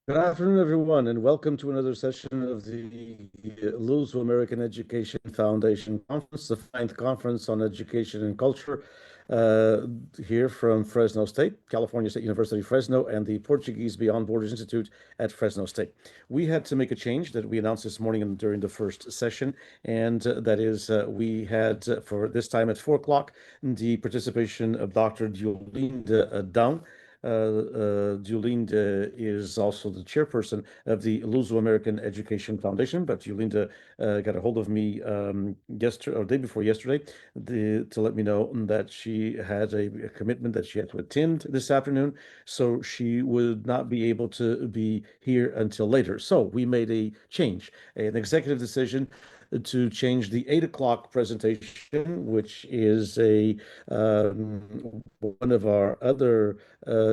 Good afternoon, everyone, and welcome to another session of the Lulzo American Education Foundation Conference, the ninth conference on education and culture, uh, here from Fresno State, California State University, Fresno, and the Portuguese Beyond Borders Institute at Fresno State. We had to make a change that we announced this morning during the first session, and that is we had for this time at 4 o'clock the participation of Dr. Diolinda Down. Julinda is also the chairperson of the Luso American Education Foundation, but Julinda got a hold of me yesterday or day before yesterday to let me know that she had a commitment that she had to attend this afternoon, so she would not be able to be here until later. So we made a change, an executive decision to change the 8 o'clock presentation, which is a one of our other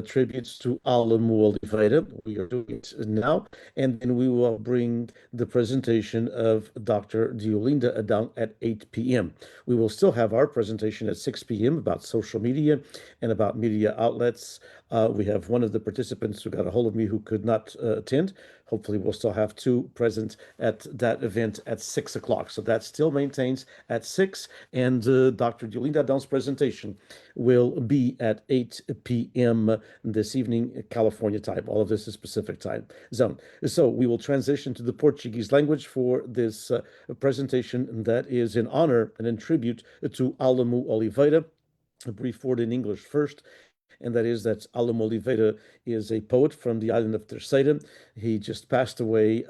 tributes to Alamu Oliveira. We are doing it now, and then we will bring the presentation of Dr. Diolinda Adão at 8 p.m. We will still have our presentation at 6 p.m. about social media and about media outlets. We have one of the participants who got a hold of me who could not attend. Hopefully, we'll still have two present at that event at 6 o'clock. So that still maintains at 6, and Dr. Diolinda Adão's presentation will be at 8 p.m. this evening, California time. All of this is Pacific time zone. So we will transition to the Portuguese language for this presentation that is in honor and in tribute to Alamu Oliveira. A brief word in English first, and that is that Alamu Oliveira is a poet from the island of Terceira. He just passed away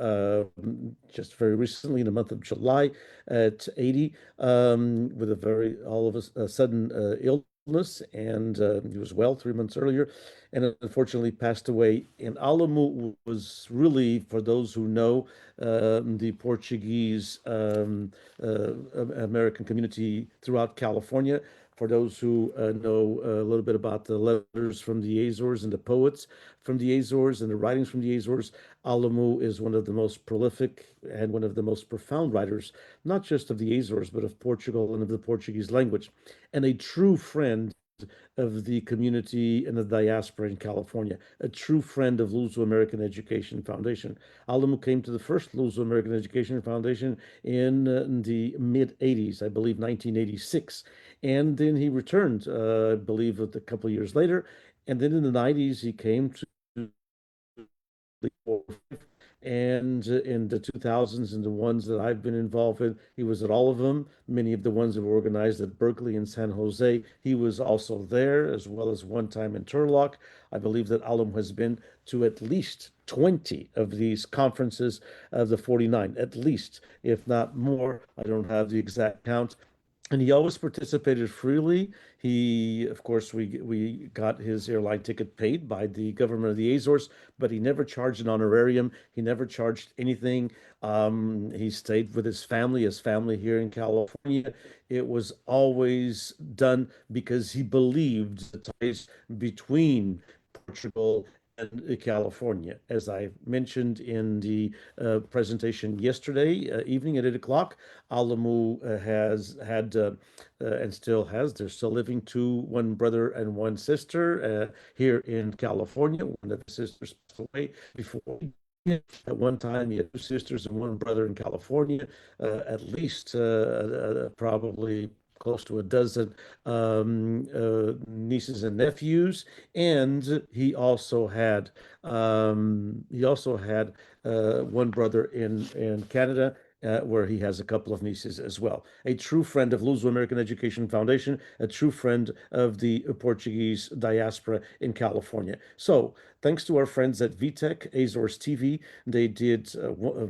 just very recently in the month of July at 80 with a very all of a sudden illness, and he was well 3 months earlier, and unfortunately passed away. And Alamu was really, for those who know the Portuguese American community throughout California, for those who know a little bit about the letters from the Azores and the poets from the Azores and the writings from the Azores, Alamu is one of the most prolific and one of the most profound writers, not just of the Azores, but of Portugal and of the Portuguese language, and a true friend of the community and the diaspora in California, a true friend of Luso American Education Foundation. Alamu came to the first Luso American Education Foundation in the mid 80s, I believe 1986. And then he returned, I believe, a couple of years later. And then in the 90s, he came to and in the 2000s and the ones that I've been involved in, he was at all of them. Many of the ones that were organized at Berkeley and San Jose, he was also there, as well as one time in Turlock. I believe that Alam has been to at least 20 of these conferences of the 49, at least, if not more. I don't have the exact count, and he always participated freely. He, of course, we got his airline ticket paid by the government of the Azores, but he never charged an honorarium. He never charged anything. He stayed with his family here in California. It was always done because he believed the ties between Portugal and California. As I mentioned in the presentation yesterday evening at 8 o'clock, Alamu has had and still has, they're still living one brother and one sister here in California. One of the sisters passed away before. At one time, he had two sisters and one brother in California, at least probably close to a dozen nieces and nephews, and he also had one brother in Canada, where he has a couple of nieces as well. A true friend of Luso American Education Foundation, a true friend of the Portuguese diaspora in California. So, thanks to our friends at VTech, Azores TV, they did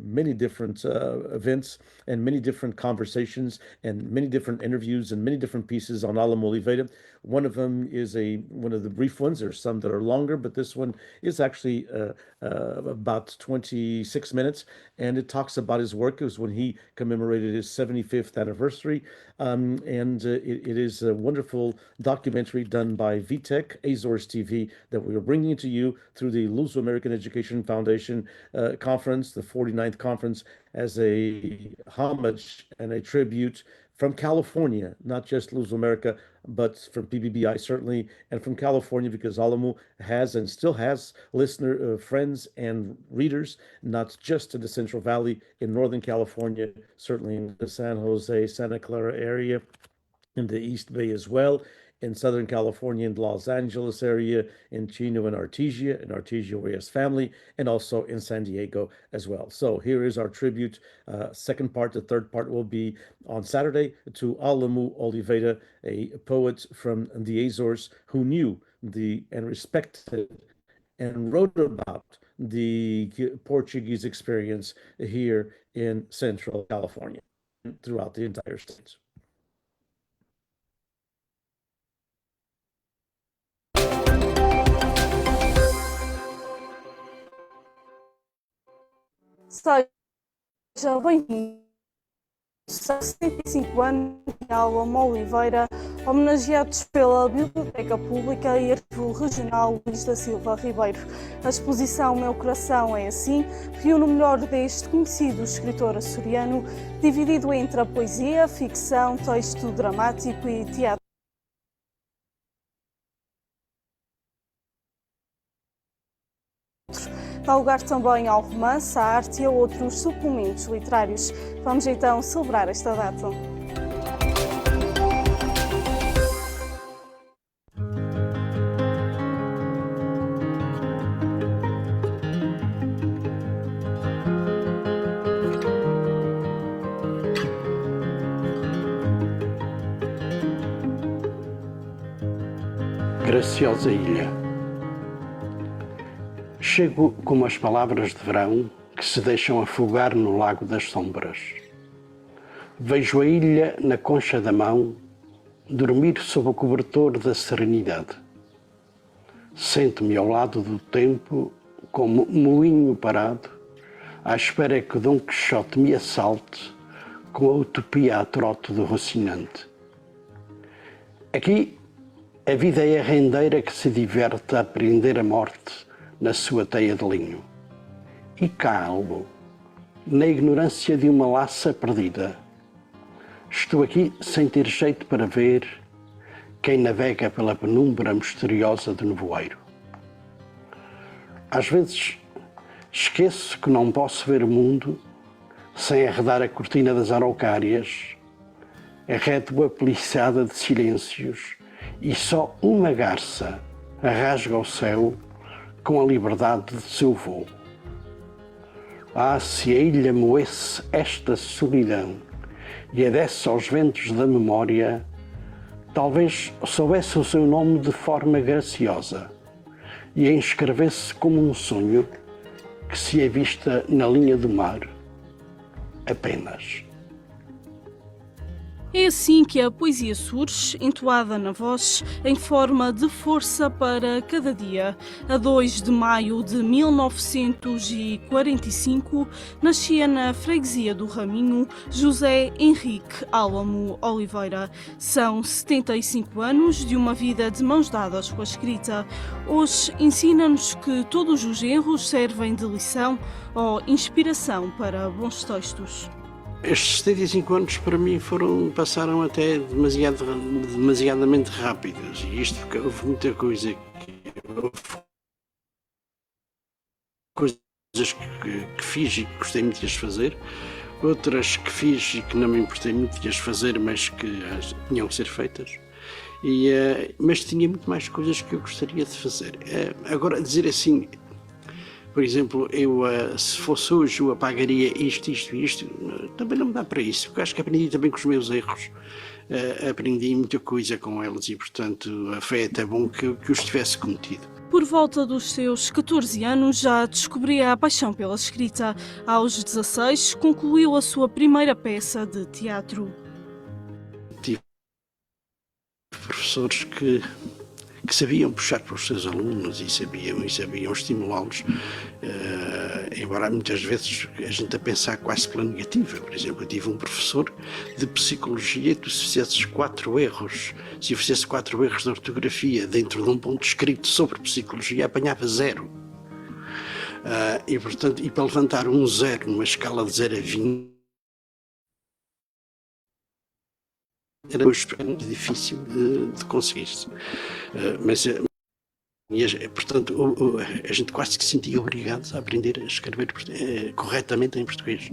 many different events and many different conversations and many different interviews and many different pieces on Alam Oliveira. One of them is one of the brief ones. There's some that are longer, but this one is actually about 26 minutes, and it talks about his work. It was when he commemorated his 75th anniversary, and it is a wonderful documentary done by VTech, Azores TV, that we are bringing to you through the Luso American Education Foundation conference, the 49th conference, as a homage and a tribute from California, not just Luz America, but from PBBI certainly, and from California because Alamo has and still has listener friends and readers, not just in the Central Valley in Northern California, certainly in the San Jose, Santa Clara area, in the East Bay as well, in Southern California, in the Los Angeles area, in Chino and Artesia, where he has family, and also in San Diego as well. So here is our tribute. Second part, the third part will be on Saturday to Alamu Oliveira, a poet from the Azores who knew the and respected and wrote about the Portuguese experience here in Central California throughout the entire state. Seja bem-vindo. 75 anos de Alamo Oliveira, homenageados pela Biblioteca Pública e Arquivo Regional Luís da Silva Ribeiro. A exposição Meu Coração é Assim reúne o melhor deste conhecido escritor açoriano, dividido entre a poesia, ficção, texto dramático e teatro. Dá lugar também ao romance, à arte e a outros suplementos literários. Vamos então celebrar esta data. Graciosa Ilha. Chego como as palavras de verão que se deixam afogar no lago das sombras. Vejo a ilha na concha da mão, dormir sob o cobertor da serenidade. Sento-me ao lado do tempo, como moinho parado, à espera que Dom Quixote me assalte com a utopia a trote do Rocinante. Aqui, a vida é a rendeira que se diverte a prender a morte na sua teia de linho. E calo, na ignorância de uma laça perdida. Estou aqui sem ter jeito para ver quem navega pela penumbra misteriosa do nevoeiro. Às vezes esqueço que não posso ver o mundo sem arredar a cortina das araucárias, a rédua peliçada de silêncios, e só uma garça rasga o céu com a liberdade de seu voo. Ah, se a ilha moesse esta solidão e adesse aos ventos da memória, talvez soubesse o seu nome de forma graciosa e a inscrevesse como um sonho que se avista na linha do mar, apenas. É assim que a poesia surge, entoada na voz, em forma de força para cada dia. A 2 de maio de 1945, nascia na freguesia do Raminho José Henrique Álamo Oliveira. São 75 anos de uma vida de mãos dadas com a escrita. Hoje ensina-nos que todos os erros servem de lição ou inspiração para bons textos. Estes 75 anos para mim passaram até demasiadamente rápidos, e isto porque houve muita coisa coisas que fiz e que gostei muito de as fazer, outras que fiz e que não me importei muito de as fazer, mas que tinham que ser feitas, mas tinha muito mais coisas que eu gostaria de fazer. Agora, dizer assim, por exemplo, eu, se fosse hoje, eu apagaria isto, também não me dá para isso, porque acho que aprendi também com os meus erros, aprendi muita coisa com eles e, portanto, foi até bom que eu os tivesse cometido. Por volta dos seus 14 anos já descobria a paixão pela escrita. Aos 16 concluiu a sua primeira peça de teatro. Tive professores que sabiam puxar para os seus alunos e sabiam estimulá-los, embora muitas vezes a gente a pensar quase pela negativa. Por exemplo, eu tive um professor de psicologia que, se fizesse 4 erros de ortografia dentro de um ponto escrito sobre psicologia, apanhava 0. E, portanto, para levantar um 0 numa escala de 0 a 20, era muito difícil de conseguir. Portanto, a gente quase que se sentia obrigado a aprender a escrever corretamente em português.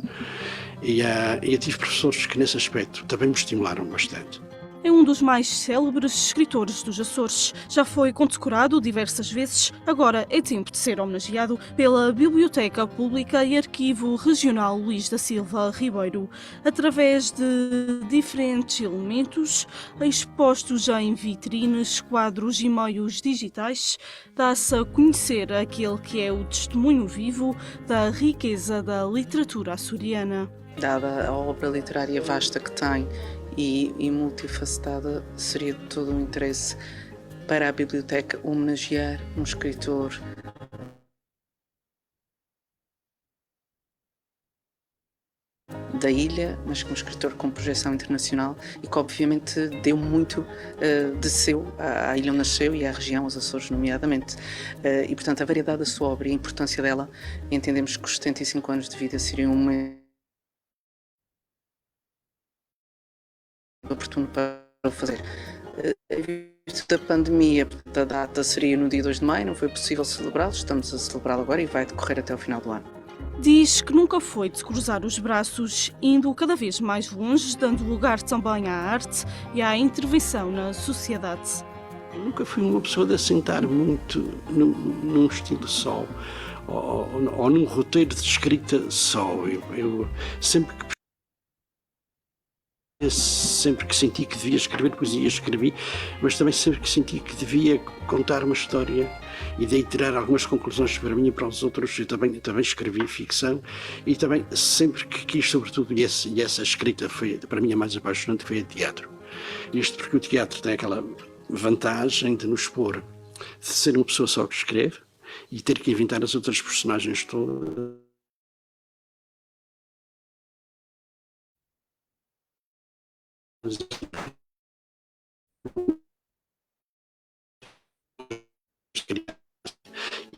E eu tive professores que, nesse aspecto, também me estimularam bastante. É um dos mais célebres escritores dos Açores. Já foi condecorado diversas vezes, agora é tempo de ser homenageado pela Biblioteca Pública e Arquivo Regional Luís da Silva Ribeiro, através de diferentes elementos expostos em vitrines, quadros e meios digitais. Dá-se a conhecer aquele que é o testemunho vivo da riqueza da literatura açoriana. Dada a obra literária vasta que tem e multifacetada, seria de todo um interesse para a biblioteca homenagear um escritor da ilha, mas um escritor com projeção internacional e que obviamente deu muito de seu à ilha onde nasceu e à região, os Açores nomeadamente. E portanto a variedade da sua obra e a importância dela, entendemos que os 75 anos de vida seriam uma oportuno para o fazer. Visto da pandemia, a data seria no dia 2 de maio, não foi possível celebrá-lo, estamos a celebrá-lo agora e vai decorrer até ao final do ano. Diz que nunca foi de cruzar os braços, indo cada vez mais longe, dando lugar também à arte e à intervenção na sociedade. Eu nunca fui uma pessoa de assentar muito num estilo só, ou num roteiro de escrita só. Eu sempre que senti que devia escrever poesia, escrevi, mas também sempre que senti que devia contar uma história e daí tirar algumas conclusões para mim e para os outros, eu também escrevi ficção e também sempre que quis, sobretudo, e essa escrita foi, para mim, a mais apaixonante, foi a teatro. Isto porque o teatro tem aquela vantagem de nos pôr, de ser uma pessoa só que escreve e ter que inventar as outras personagens todas.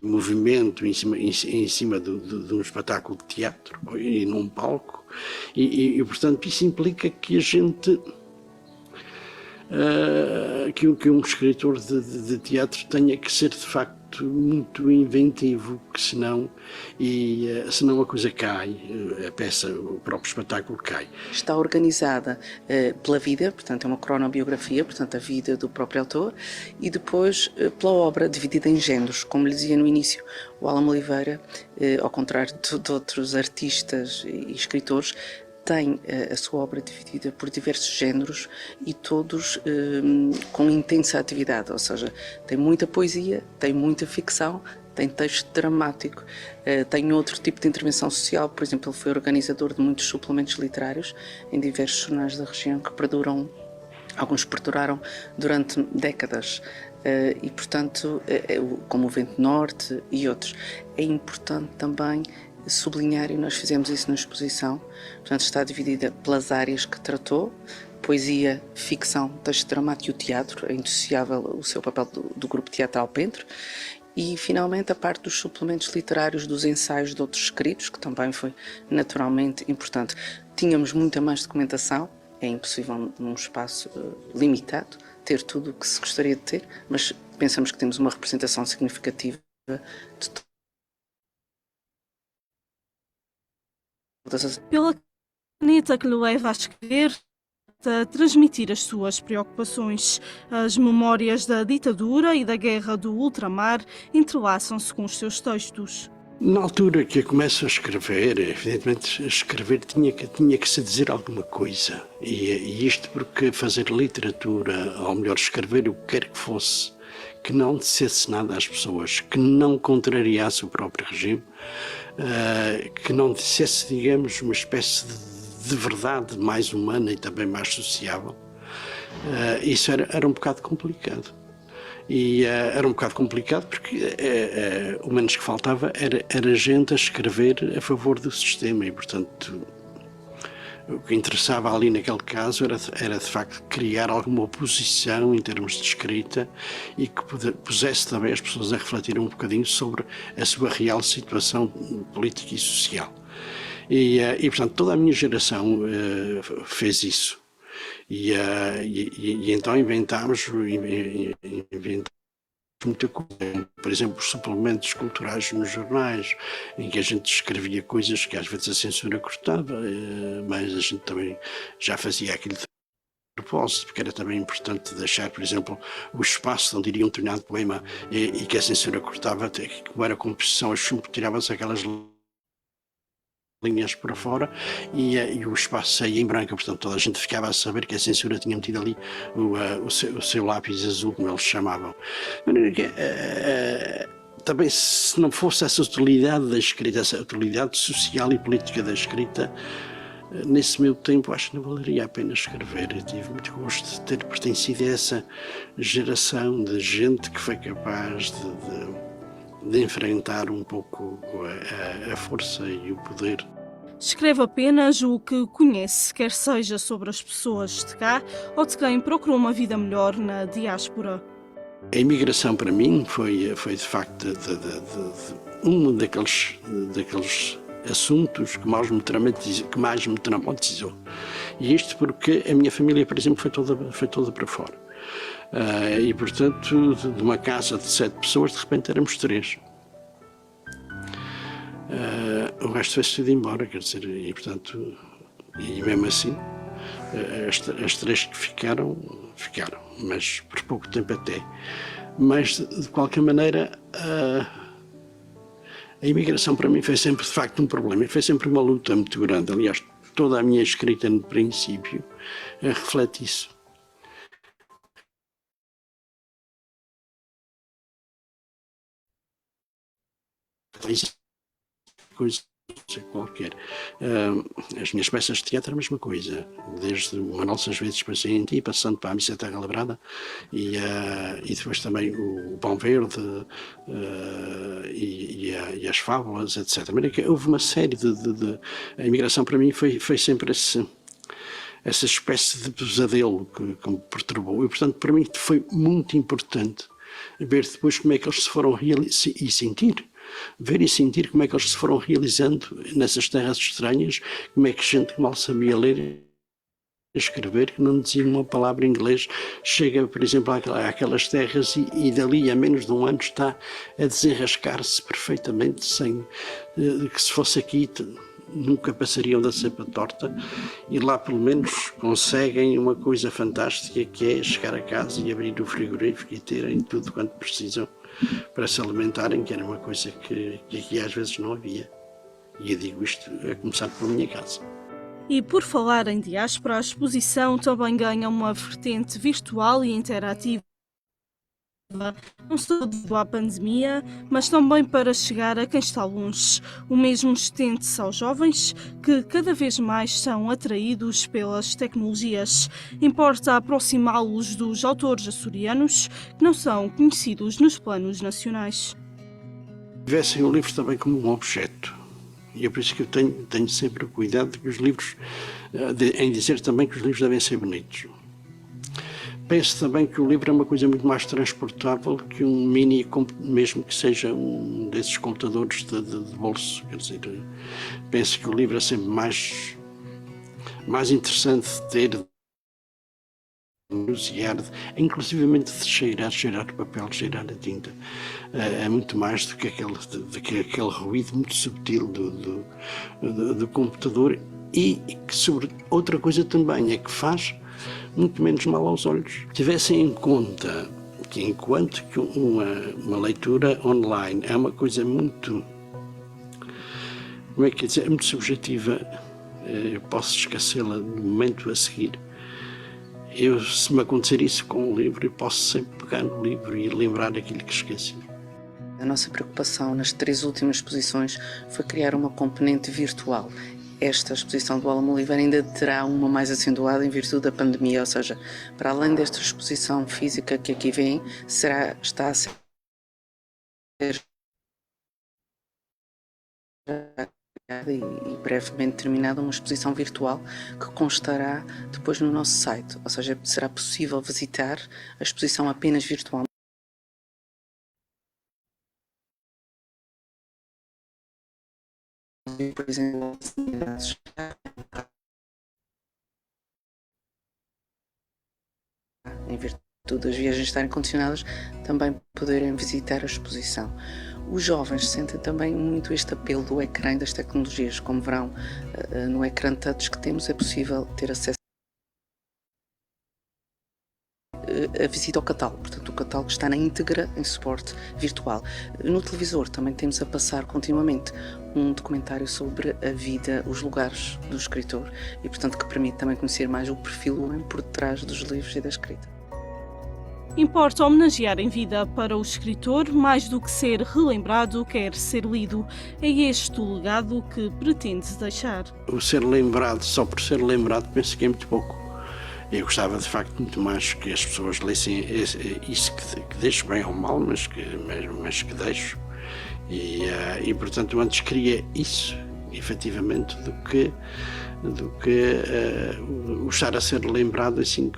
Movimento em cima de um espetáculo de teatro e num palco e portanto isso implica que a gente que um escritor de teatro tenha que ser de facto muito inventivo, que senão a coisa cai, a peça, o próprio espetáculo cai. Está organizada pela vida, portanto é uma cronobiografia, portanto a vida do próprio autor, e depois pela obra, dividida em géneros. Como lhe dizia no início, o Álamo Oliveira, ao contrário de outros artistas e escritores, tem a sua obra dividida por diversos géneros e todos com intensa atividade, ou seja, tem muita poesia, tem muita ficção, tem texto dramático, tem outro tipo de intervenção social. Por exemplo, ele foi organizador de muitos suplementos literários em diversos jornais da região que perduram, alguns perduraram durante décadas. E, portanto, como o Vento Norte e outros, é importante também sublinhar, e nós fizemos isso na exposição, portanto está dividida pelas áreas que tratou: poesia, ficção, texto dramático e o teatro. É indissociável o seu papel do grupo teatral Pentre. E finalmente a parte dos suplementos literários, dos ensaios de outros escritos, que também foi naturalmente importante. Tínhamos muita mais documentação, é impossível num espaço limitado ter tudo o que se gostaria de ter, mas pensamos que temos uma representação significativa de Pela caneta que lhe leva a escrever, a transmitir as suas preocupações. As memórias da ditadura e da guerra do ultramar entrelaçam-se com os seus textos. Na altura que eu começo a escrever, evidentemente escrever tinha que se dizer alguma coisa. E isto porque fazer literatura, ou melhor, escrever o que quer que fosse, que não dissesse nada às pessoas, que não contrariasse o próprio regime, que não dissesse, digamos, uma espécie de verdade mais humana e também mais sociável, isso era um bocado complicado. E era um bocado complicado porque o menos que faltava era gente a escrever a favor do sistema e, portanto, o que interessava ali naquele caso era de facto criar alguma oposição em termos de escrita e que pusesse também as pessoas a refletir um bocadinho sobre a sua real situação política e social. E portanto, toda a minha geração fez isso. E então inventámos muita coisa. Por exemplo, os suplementos culturais nos jornais, em que a gente escrevia coisas que às vezes a censura cortava, mas a gente também já fazia aquilo de propósito, porque era também importante deixar, por exemplo, o espaço onde iria um determinado poema e que a censura cortava, até que, como era composição a chumbo, tiravam-se aquelas linhas para fora e o espaço saía em branco, portanto toda a gente ficava a saber que a censura tinha metido ali o seu lápis azul, como eles chamavam. Também, se não fosse essa utilidade da escrita, essa utilidade social e política da escrita, nesse meu tempo acho que não valeria a pena escrever. Eu tive muito gosto de ter pertencido a essa geração de gente que foi capaz de enfrentar um pouco a força e o poder. Escreve apenas o que conhece, quer seja sobre as pessoas de cá ou de quem procurou uma vida melhor na diáspora. A imigração para mim foi de facto um daqueles assuntos que mais me traumatizou. E isto porque a minha família, por exemplo, foi toda para fora. E portanto, de uma casa de 7 pessoas, de repente éramos 3. O resto foi-se tudo embora, quer dizer, e portanto, e mesmo assim, as 3 que ficaram, mas por pouco tempo até. Mas, de qualquer maneira, a imigração para mim foi sempre, de facto, um problema, e foi sempre uma luta muito grande. Aliás, toda a minha escrita, no princípio, reflete isso. Coisa qualquer. As minhas peças de teatro é a mesma coisa, desde Uma Nossas Vezes Passei em Ti, passando para A Missa Terra Labrada e depois também o Pão Verde e as Fábulas, etc. Houve uma série A imigração para mim foi sempre essa espécie de pesadelo que me perturbou, e portanto para mim foi muito importante ver depois como é que eles se foram ver e sentir como é que eles se foram realizando nessas terras estranhas, como é que gente que mal sabia ler e escrever, que não dizia uma palavra em inglês, chega, por exemplo, àquelas terras e dali a menos de um ano está a desenrascar-se perfeitamente, sem que se fosse aqui nunca passariam da cepa torta, e lá pelo menos conseguem uma coisa fantástica, que é chegar a casa e abrir o frigorífico e terem tudo quanto precisam para se alimentarem, que era uma coisa que aqui às vezes não havia. E eu digo isto a começar pela minha casa. E por falar em diáspora, a exposição também ganha uma vertente virtual e interativa, não só devido à pandemia, mas também para chegar a quem está longe. O mesmo estende-se aos jovens, que cada vez mais são atraídos pelas tecnologias. Importa aproximá-los dos autores açorianos, que não são conhecidos nos planos nacionais. Tivessem o livro também como um objeto. E é por isso que eu tenho sempre o cuidado que os livros, em dizer também que os livros devem ser bonitos. Penso também que o livro é uma coisa muito mais transportável que um mini, mesmo que seja um desses computadores de bolso. Quer dizer, penso que o livro é sempre mais interessante de ter, de manusear, inclusivamente de cheirar o papel, cheirar a tinta. É muito mais do que aquele ruído muito subtil do computador e que, sobre outra coisa também, é que faz muito menos mal aos olhos. Tivessem em conta que enquanto que uma leitura online é uma coisa muito, como é que dizer, muito subjetiva, eu posso esquecê-la no momento a seguir. Se me acontecer isso com o livro, eu posso sempre pegar no livro e lembrar aquilo que esqueci. A nossa preocupação nas 3 últimas exposições foi criar uma componente virtual. Esta exposição do Álamo Oliveira ainda terá uma mais acentuada em virtude da pandemia, ou seja, para além desta exposição física que aqui vem, está a ser e brevemente terminada uma exposição virtual que constará depois no nosso site, ou seja, será possível visitar a exposição apenas virtualmente. Por exemplo, das viagens estarem condicionadas, também poderem visitar a exposição. Os jovens sentem também muito este apelo do ecrã e das tecnologias. Como verão, no ecrã touch que temos é possível ter acesso a visita ao catálogo, portanto o catálogo está na íntegra em suporte virtual. No televisor também temos a passar continuamente um documentário sobre a vida, os lugares do escritor e portanto que permite também conhecer mais o perfil do homem por detrás dos livros e da escrita. Importa homenagear em vida para o escritor, mais do que ser relembrado, quer ser lido. É este o legado que pretende deixar. O ser lembrado só por ser lembrado penso que é muito pouco. Eu gostava de facto muito mais que as pessoas lessem isso que deixo bem ou mal, mas que deixo. E portanto eu antes queria isso, efetivamente, do que o estar a ser lembrado assim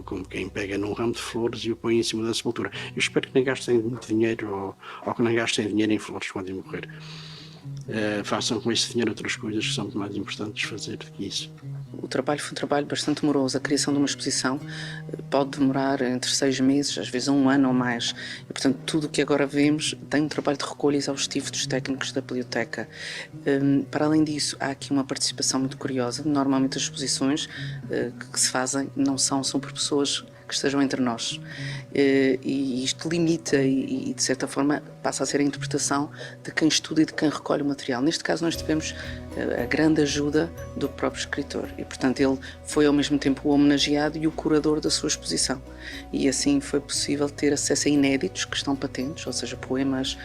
como quem pega num ramo de flores e o põe em cima da sepultura. Eu espero que não gastem muito dinheiro ou que não gastem dinheiro em flores quando eu morrer. Façam com esse dinheiro outras coisas que são muito mais importantes fazer do que isso. O trabalho foi um trabalho bastante moroso. A criação de uma exposição pode demorar entre 6 meses, às vezes 1 ano ou mais. E, portanto, tudo o que agora vemos tem um trabalho de recolha exaustivo dos técnicos da biblioteca. Para além disso, há aqui uma participação muito curiosa. Normalmente as exposições que se fazem não são por pessoas que estejam entre nós. E isto limita e, de certa forma, passa a ser a interpretação de quem estuda e de quem recolhe o material. Neste caso, nós tivemos a grande ajuda do próprio escritor e, portanto, ele foi ao mesmo tempo o homenageado e o curador da sua exposição. E assim foi possível ter acesso a inéditos que estão patentes, ou seja, poemas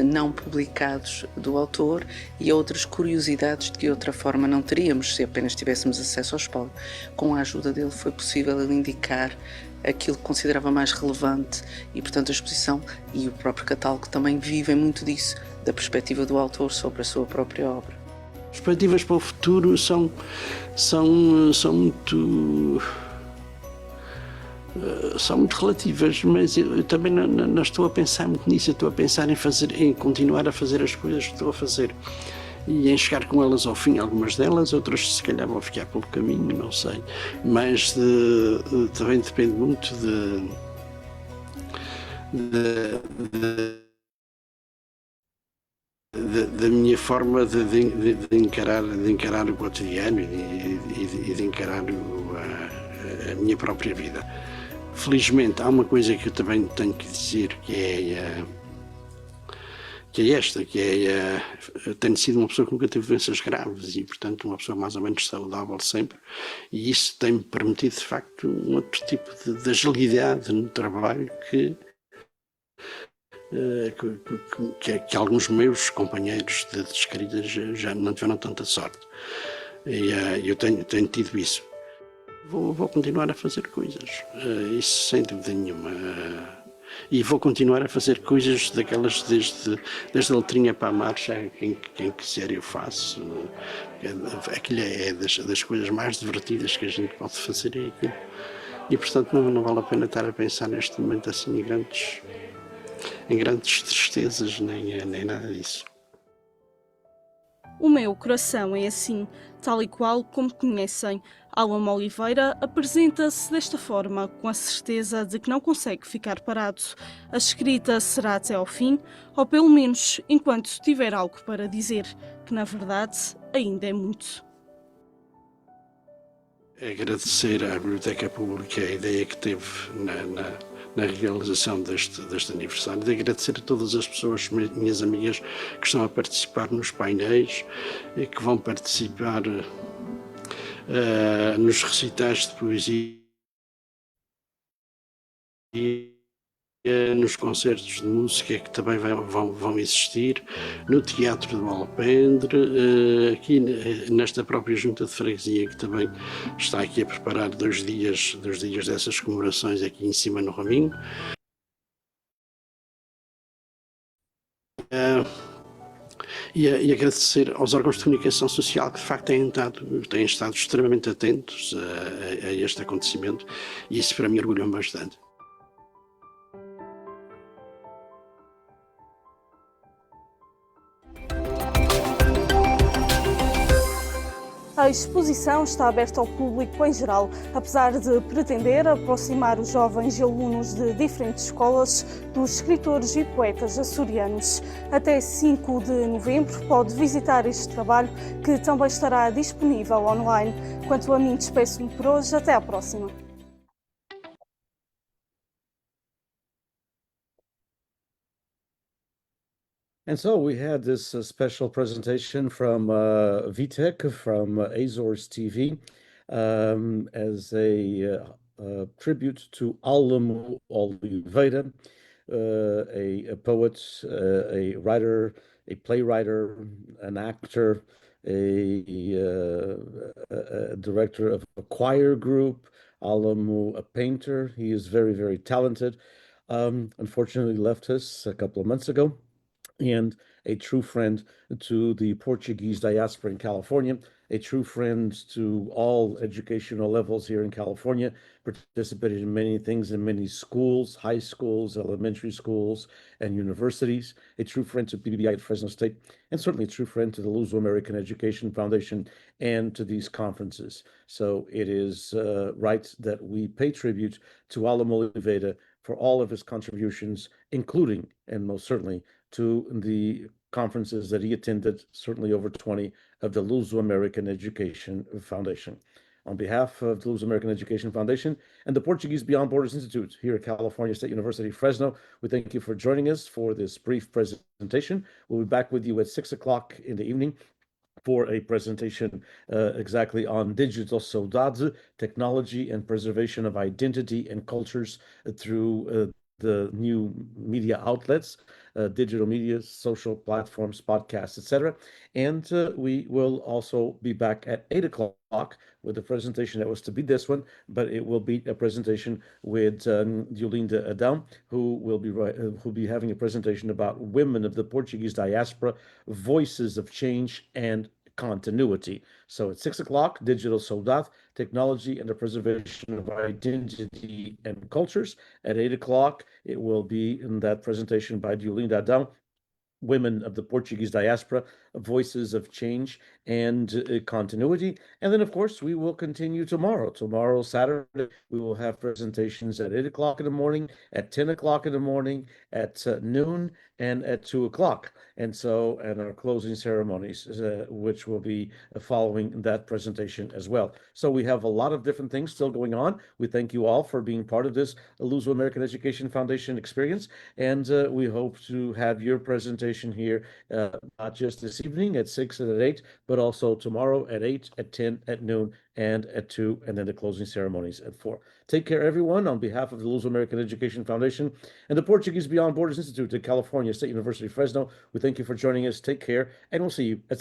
não publicados do autor e a outras curiosidades de que outra forma não teríamos se apenas tivéssemos acesso ao espólio. Com a ajuda dele foi possível ele indicar aquilo que considerava mais relevante e, portanto, a exposição e o próprio catálogo também vivem muito disso, da perspectiva do autor sobre a sua própria obra. As perspectivas para o futuro são muito relativas, mas eu também não estou a pensar muito nisso. Eu estou a pensar em continuar a fazer as coisas que estou a fazer e em chegar com elas ao fim. Algumas delas, outras se calhar vão ficar pelo caminho, não sei, mas também depende muito da minha forma de encarar o cotidiano e de encarar a minha própria vida. Felizmente há uma coisa que eu também tenho que dizer, eu tenho sido uma pessoa que nunca teve doenças graves e, portanto, uma pessoa mais ou menos saudável sempre, e isso tem-me permitido, de facto, um outro tipo de agilidade no trabalho que alguns meus companheiros de escrita já não tiveram tanta sorte. E eu tenho tido isso. Vou continuar a fazer coisas, isso sem dúvida nenhuma. E vou continuar a fazer coisas daquelas desde a letrinha para a marcha, quem quiser eu faço. Aquilo é das coisas mais divertidas que a gente pode fazer, é aquilo. E portanto não vale a pena estar a pensar neste momento assim em grandes tristezas, nem nada disso. O meu coração é assim, tal e qual como conhecem. Álamo Oliveira apresenta-se desta forma, com a certeza de que não consegue ficar parado. A escrita será até ao fim, ou pelo menos enquanto tiver algo para dizer, que na verdade ainda é muito. Agradecer à Biblioteca Pública a ideia que teve na realização deste aniversário, de agradecer a todas as pessoas, minhas amigas, que estão a participar nos painéis e que vão participar nos recitais de poesia e nos concertos de música que também vão existir, no Teatro do Alpendre, aqui nesta própria Junta de Freguesia, que também está aqui a preparar 2 dias dessas comemorações aqui em cima no Raminho. E agradecer aos órgãos de comunicação social que de facto têm estado extremamente atentos a este acontecimento, e isso para mim orgulha-me bastante. A exposição está aberta ao público em geral, apesar de pretender aproximar os jovens e alunos de diferentes escolas dos escritores e poetas açorianos. Até 5 de novembro pode visitar este trabalho, que também estará disponível online. Quanto a mim, despeço-me por hoje. Até à próxima. And so we had this special presentation from VTech, from Azores TV, as a tribute to Alamu Oliveira, a poet, a writer, a playwright, an actor, a director of a choir group, Alamu, a painter. He is very, very talented. Unfortunately left us a couple of months ago, and a true friend to the Portuguese diaspora in California, a true friend to all educational levels here in California, participated in many things in many schools, high schools, elementary schools, and universities, a true friend to PBI at Fresno State, and certainly a true friend to the Luso-American Education Foundation and to these conferences. So it is right that we pay tribute to Alam Oliveira for all of his contributions, including, and most certainly, to the conferences that he attended, certainly over 20, of the Luso-American Education Foundation. On behalf of the Luso-American Education Foundation and the Portuguese Beyond Borders Institute here at California State University, Fresno, we thank you for joining us for this brief presentation. We'll be back with you at 6 o'clock in the evening for a presentation exactly on digital saudade, technology and preservation of identity and cultures through the new media outlets, digital media, social platforms, podcasts, etc. And we will also be back at 8 o'clock with a presentation that was to be this one, but it will be a presentation with Yolinda Adão, who will be having a presentation about women of the Portuguese diaspora, voices of change and continuity. So at 6 o'clock, Digital Saudade, Technology and the Preservation of Identity and Cultures. At 8 o'clock, it will be in that presentation by Yolinda Adão, Women of the Portuguese Diaspora, Voices of Change and Continuity. And then, of course, we will continue tomorrow. Tomorrow, Saturday, we will have presentations at 8 o'clock in the morning, at 10 o'clock in the morning, at noon, and at 2 o'clock. And our closing ceremonies, which will be following that presentation as well. So we have a lot of different things still going on. We thank you all for being part of this Luso-American Education Foundation experience. And we hope to have your presentation here, not just this evening at 6 and at 8, but also tomorrow at 8, at 10, at noon, and at 2, and then the closing ceremonies at 4. Take care, everyone. On behalf of the Luso-American Education Foundation and the Portuguese Beyond Borders Institute at California State University, Fresno, we thank you for joining us. Take care, and we'll see you at